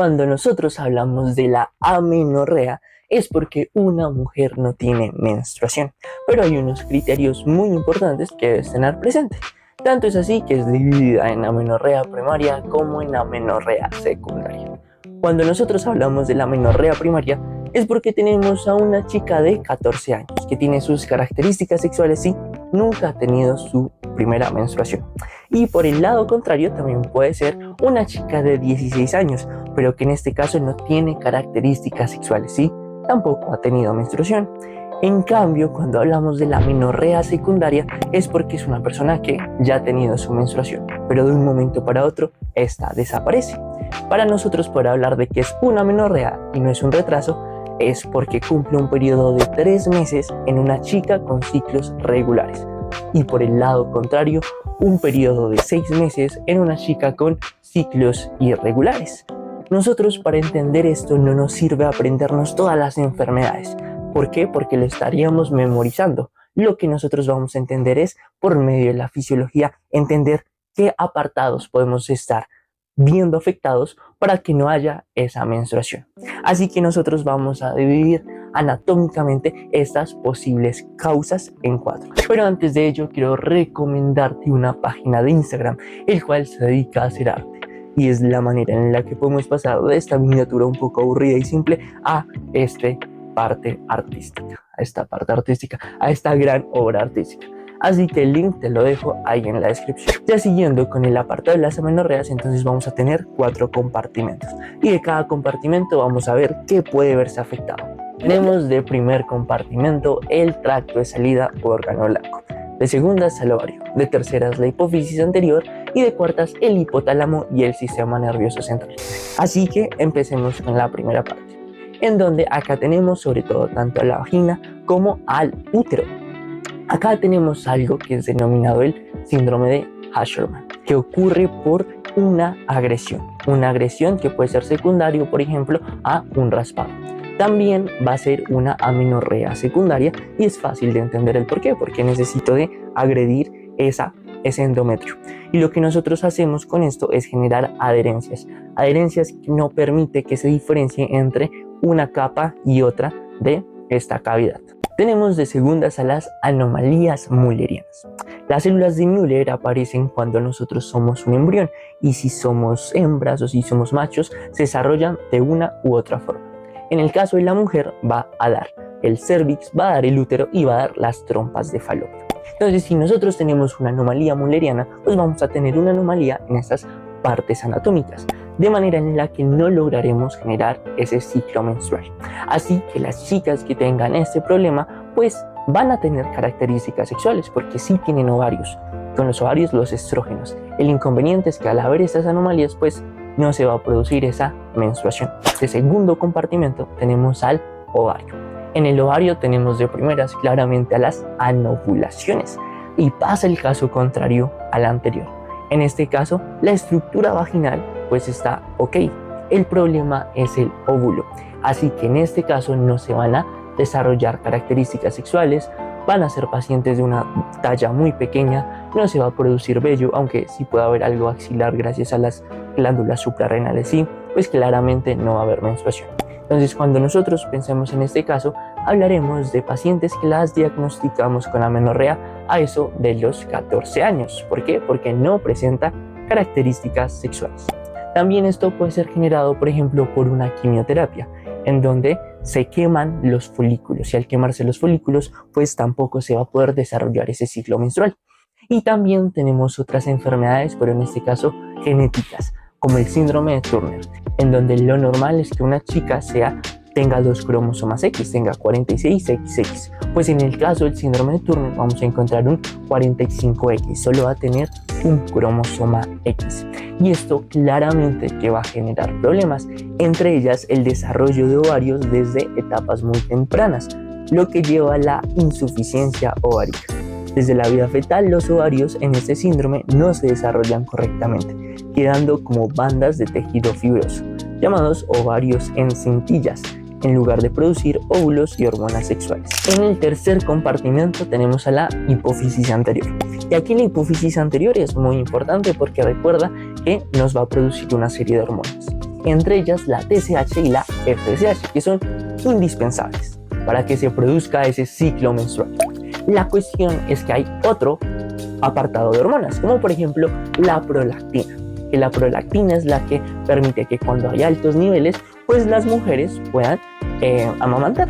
Cuando nosotros hablamos de la amenorrea es porque una mujer no tiene menstruación, pero hay unos criterios muy importantes que debes tener presente. Tanto es así que es dividida en amenorrea primaria como en amenorrea secundaria. Cuando nosotros hablamos de la amenorrea primaria es porque tenemos a una chica de 14 años que tiene sus características sexuales y nunca ha tenido su primera menstruación. Y por el lado contrario también puede ser una chica de 16 años, pero que en este caso no tiene características sexuales y tampoco ha tenido menstruación. En cambio, cuando hablamos de la amenorrea secundaria es porque es una persona que ya ha tenido su menstruación, pero de un momento para otro esta desaparece. Para nosotros poder hablar de que es una amenorrea y no es un retraso, es porque cumple un periodo de 3 meses en una chica con ciclos regulares. Y por el lado contrario, un periodo de 6 meses en una chica con ciclos irregulares. Nosotros para entender esto no nos sirve aprendernos todas las enfermedades. ¿Por qué? Porque lo estaríamos memorizando. Lo que nosotros vamos a entender es, por medio de la fisiología, entender qué apartados podemos estar viendo afectados para que no haya esa menstruación. Así que nosotros vamos a dividir anatómicamente estas posibles causas en 4. Pero antes de ello quiero recomendarte una página de Instagram, el cual se dedica a hacer arte. Y es la manera en la que podemos pasar de esta miniatura un poco aburrida y simple a esta parte artística, a esta gran obra artística. Así que el link te lo dejo ahí en la descripción. Ya siguiendo con el apartado de las amenorreas, entonces vamos a tener 4 compartimentos. Y de cada compartimento vamos a ver qué puede verse afectado. Tenemos de primer compartimento el tracto de salida o órgano blanco. De segundas el ovario. De terceras la hipófisis anterior. Y de cuartas el hipotálamo y el sistema nervioso central. Así que empecemos con la primera parte, en donde acá tenemos sobre todo tanto a la vagina como al útero. Acá tenemos algo que es denominado el síndrome de Asherman, que ocurre por una agresión que puede ser secundario, por ejemplo, a un raspado. También va a ser una amenorrea secundaria y es fácil de entender el por qué, porque necesito de agredir ese endometrio. Y lo que nosotros hacemos con esto es generar adherencias que no permite que se diferencie entre una capa y otra de esta cavidad. Tenemos de segundas a las anomalías müllerianas. Las células de Müller aparecen cuando nosotros somos un embrión y si somos hembras o si somos machos se desarrollan de una u otra forma. En el caso de la mujer va a dar el cérvix, va a dar el útero y va a dar las trompas de falopio. Entonces si nosotros tenemos una anomalía mülleriana, pues vamos a tener una anomalía en estas partes anatómicas, de manera en la que no lograremos generar ese ciclo menstrual. Así que las chicas que tengan este problema pues van a tener características sexuales porque sí tienen ovarios, con los ovarios los estrógenos. El inconveniente es que al haber estas anomalías pues no se va a producir esa menstruación. De segundo compartimento tenemos al ovario. En el ovario tenemos de primeras claramente a las anovulaciones y pasa el caso contrario al anterior. En este caso la estructura vaginal pues está ok, el problema es el óvulo, así que en este caso no se van a desarrollar características sexuales, van a ser pacientes de una talla muy pequeña, no se va a producir vello, aunque sí puede haber algo axilar gracias a las glándulas suprarrenales y pues claramente no va a haber menstruación. Entonces cuando nosotros pensemos en este caso, hablaremos de pacientes que las diagnosticamos con amenorrea a eso de los 14 años. ¿Por qué? Porque no presenta características sexuales. También esto puede ser generado, por ejemplo, por una quimioterapia, en donde se queman los folículos y al quemarse los folículos, pues tampoco se va a poder desarrollar ese ciclo menstrual. Y también tenemos otras enfermedades, pero en este caso genéticas, como el síndrome de Turner, en donde lo normal es que una chica tenga 2 cromosomas X, tenga 46XX. Pues en el caso del síndrome de Turner vamos a encontrar un 45X, solo va a tener un cromosoma X. Y esto claramente que va a generar problemas, entre ellas el desarrollo de ovarios desde etapas muy tempranas, lo que lleva a la insuficiencia ovárica. Desde la vida fetal, los ovarios en este síndrome no se desarrollan correctamente, quedando como bandas de tejido fibroso, llamados ovarios en cintillas, en lugar de producir óvulos y hormonas sexuales. En el tercer compartimento tenemos a la hipófisis anterior. Y aquí la hipófisis anterior es muy importante porque recuerda que nos va a producir una serie de hormonas. entre ellas la TSH y la FSH, que son indispensables para que se produzca ese ciclo menstrual. La cuestión es que hay otro apartado de hormonas, como por ejemplo la prolactina, que la prolactina es la que permite que cuando hay altos niveles, pues las mujeres puedan amamantar.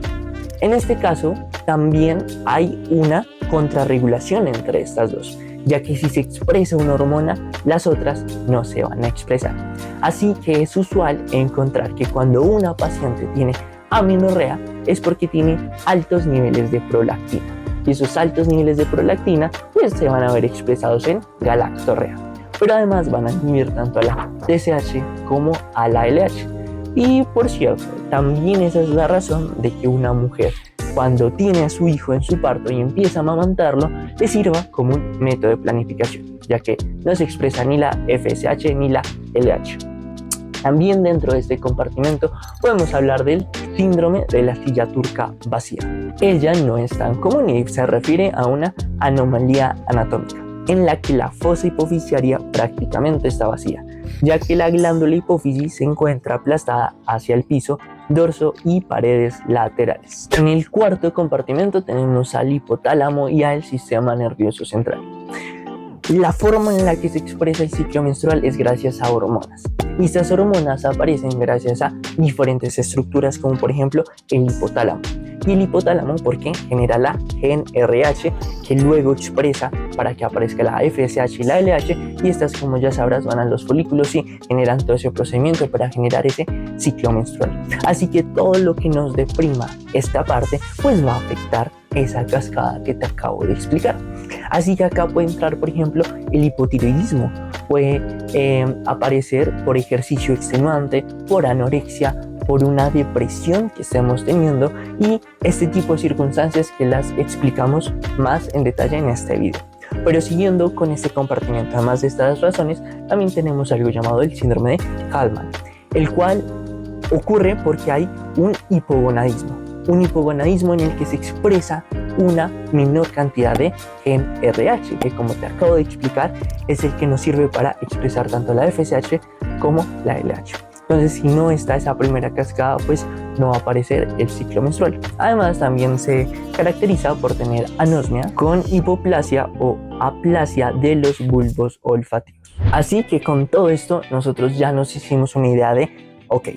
En este caso, también hay una contrarregulación entre estas dos, ya que si se expresa una hormona, las otras no se van a expresar. Así que es usual encontrar que cuando una paciente tiene amenorrea es porque tiene altos niveles de prolactina. Y esos altos niveles de prolactina pues se van a ver expresados en galactorrea. Pero además van a inhibir tanto a la TSH como a la LH. Y por cierto, también esa es la razón de que una mujer, cuando tiene a su hijo en su parto y empieza a amamantarlo, le sirva como un método de planificación, ya que no se expresa ni la FSH ni la LH. También dentro de este compartimento podemos hablar del síndrome de la silla turca vacía. Ella no es tan común y se refiere a una anomalía anatómica en la que la fosa hipofisiaria prácticamente está vacía, ya que la glándula hipófisis se encuentra aplastada hacia el piso, dorso y paredes laterales. En el cuarto compartimento tenemos al hipotálamo y al sistema nervioso central. La forma en la que se expresa el ciclo menstrual es gracias a hormonas. Y estas hormonas aparecen gracias a diferentes estructuras, como por ejemplo el hipotálamo. Y el hipotálamo porque genera la GnRH, que luego expresa para que aparezca la FSH y la LH, y estas, como ya sabrás, van a los folículos y generan todo ese procedimiento para generar ese ciclo menstrual. Así que todo lo que nos deprima esta parte pues va a afectar esa cascada que te acabo de explicar. Así que acá puede entrar, por ejemplo, el hipotiroidismo, puede aparecer por ejercicio extenuante, por anorexia, por una depresión que estemos teniendo y este tipo de circunstancias que las explicamos más en detalle en este video. Pero siguiendo con este compartimiento, además de estas razones, también tenemos algo llamado el síndrome de Kallmann, el cual ocurre porque hay un hipogonadismo en el que se expresa una menor cantidad de GnRH, que como te acabo de explicar es el que nos sirve para expresar tanto la FSH como la LH. Entonces, si no está esa primera cascada, pues no va a aparecer el ciclo menstrual. Además, también se caracteriza por tener anosmia con hipoplasia o aplasia de los bulbos olfativos. Así que con todo esto, nosotros ya nos hicimos una idea de, ok,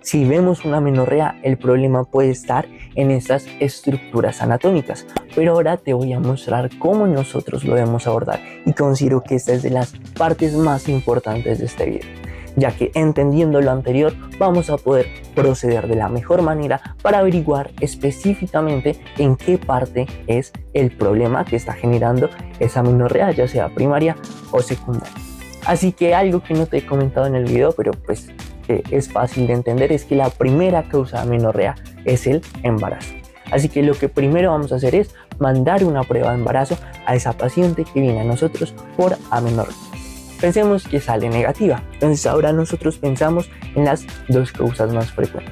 si vemos una amenorrea, el problema puede estar en estas estructuras anatómicas. Pero ahora te voy a mostrar cómo nosotros lo debemos abordar y considero que esta es de las partes más importantes de este video, ya que entendiendo lo anterior vamos a poder proceder de la mejor manera para averiguar específicamente en qué parte es el problema que está generando esa amenorrea, ya sea primaria o secundaria. Así que algo que no te he comentado en el video, pero pues que es fácil de entender, es que la primera causa de amenorrea es el embarazo. Así que lo que primero vamos a hacer es mandar una prueba de embarazo a esa paciente que viene a nosotros por amenorrea. Pensemos que sale negativa, entonces ahora nosotros pensamos en las dos causas más frecuentes.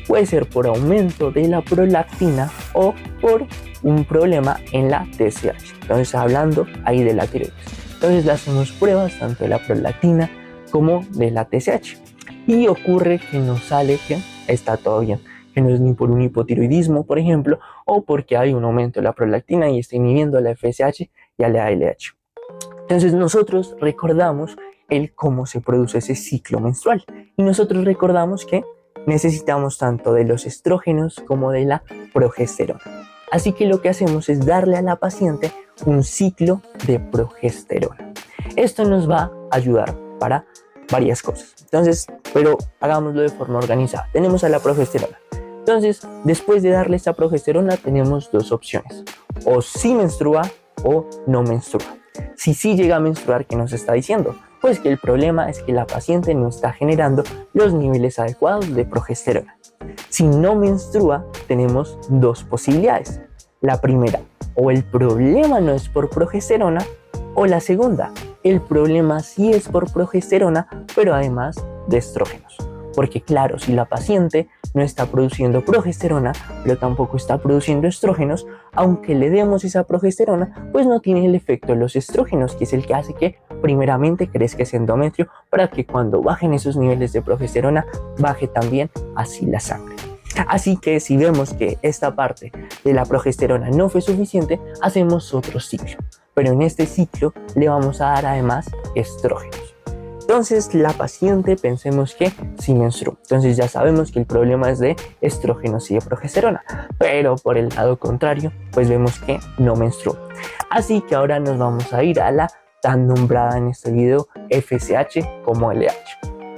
Puede ser por aumento de la prolactina o por un problema en la TSH. Entonces hablando ahí de la tiroides. Entonces le hacemos pruebas tanto de la prolactina como de la TSH. Y ocurre que nos sale que está todo bien, que no es ni por un hipotiroidismo, por ejemplo, o porque hay un aumento de la prolactina y está inhibiendo a la FSH y a la LH. Entonces nosotros recordamos el cómo se produce ese ciclo menstrual y nosotros recordamos que necesitamos tanto de los estrógenos como de la progesterona. Así que lo que hacemos es darle a la paciente un ciclo de progesterona. Esto nos va a ayudar para varias cosas. Entonces, pero hagámoslo de forma organizada. Tenemos a la progesterona. Entonces, después de darle esta progesterona, tenemos dos opciones. O sí menstrua o no menstrua. Si sí llega a menstruar, ¿qué nos está diciendo? Pues que el problema es que la paciente no está generando los niveles adecuados de progesterona. Si no menstrua, tenemos dos posibilidades. La primera, o el problema no es por progesterona, o la segunda, el problema sí es por progesterona, pero además de estrógenos. porque claro, si la paciente no está produciendo progesterona, pero tampoco está produciendo estrógenos, aunque le demos esa progesterona, pues no tiene el efecto de los estrógenos, que es el que hace que primeramente crezca ese endometrio para que cuando bajen esos niveles de progesterona, baje también así la sangre. Así que si vemos que esta parte de la progesterona no fue suficiente, hacemos otro ciclo, pero en este ciclo le vamos a dar además estrógenos. Entonces la paciente pensemos que sí menstruó, entonces ya sabemos que el problema es de estrógenos y de progesterona, pero por el lado contrario pues vemos que no menstruó. Así que ahora nos vamos a ir a la tan nombrada en este video FSH como LH.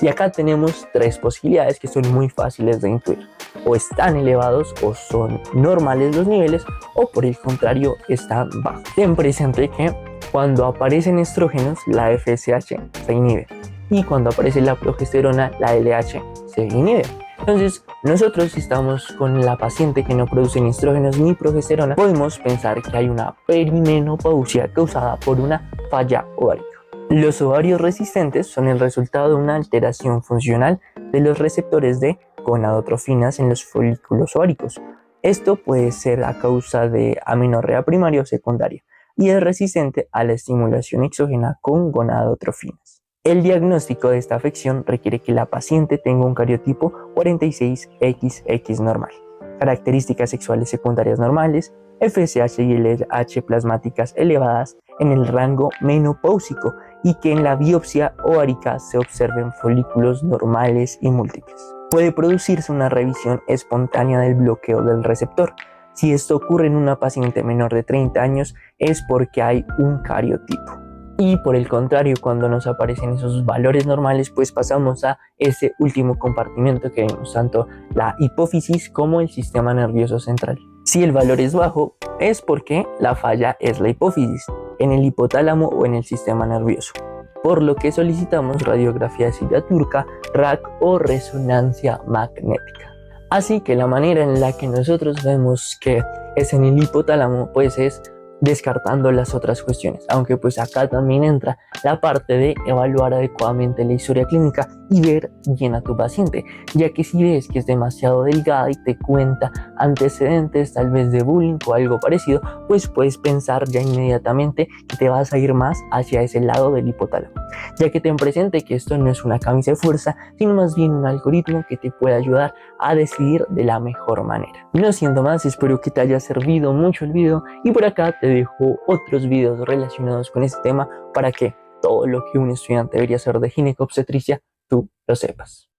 Y acá tenemos tres posibilidades que son muy fáciles de intuir: o están elevados o son normales los niveles, o por el contrario están bajos. Ten presente que cuando aparecen estrógenos la FSH se inhibe y cuando aparece la progesterona la LH se inhibe. Entonces nosotros, si estamos con la paciente que no produce ni estrógenos ni progesterona, podemos pensar que hay una perimenopausia causada por una falla ovárica. Los ovarios resistentes son el resultado de una alteración funcional de los receptores de gonadotrofinas en los folículos ováricos. Esto puede ser a causa de amenorrea primaria o secundaria y es resistente a la estimulación exógena con gonadotrofinas. El diagnóstico de esta afección requiere que la paciente tenga un cariotipo 46XX normal, características sexuales secundarias normales, FSH y LH plasmáticas elevadas en el rango menopáusico y que en la biopsia ovárica se observen folículos normales y múltiples. Puede producirse una revisión espontánea del bloqueo del receptor. Si esto ocurre en una paciente menor de 30 años es porque hay un cariotipo. Y por el contrario, cuando nos aparecen esos valores normales, pues pasamos a ese último compartimento que vemos, tanto la hipófisis como el sistema nervioso central. Si el valor es bajo, es porque la falla es la hipófisis, en el hipotálamo o en el sistema nervioso, por lo que solicitamos radiografía de silla turca, RAC o resonancia magnética. Así que la manera en la que nosotros vemos que es en el hipotálamo, pues es descartando las otras cuestiones, aunque pues acá también entra la parte de evaluar adecuadamente la historia clínica y ver bien a tu paciente, ya que si ves que es demasiado delgada y te cuenta antecedentes tal vez de bullying o algo parecido, pues puedes pensar ya inmediatamente que te vas a ir más hacia ese lado del hipotálamo, ya que ten presente que esto no es una camisa de fuerza, sino más bien un algoritmo que te puede ayudar a decidir de la mejor manera. No siendo más, espero que te haya servido mucho el video y por acá te dejo otros videos relacionados con este tema para que todo lo que un estudiante debería saber de ginecobstetricia tú lo sepas.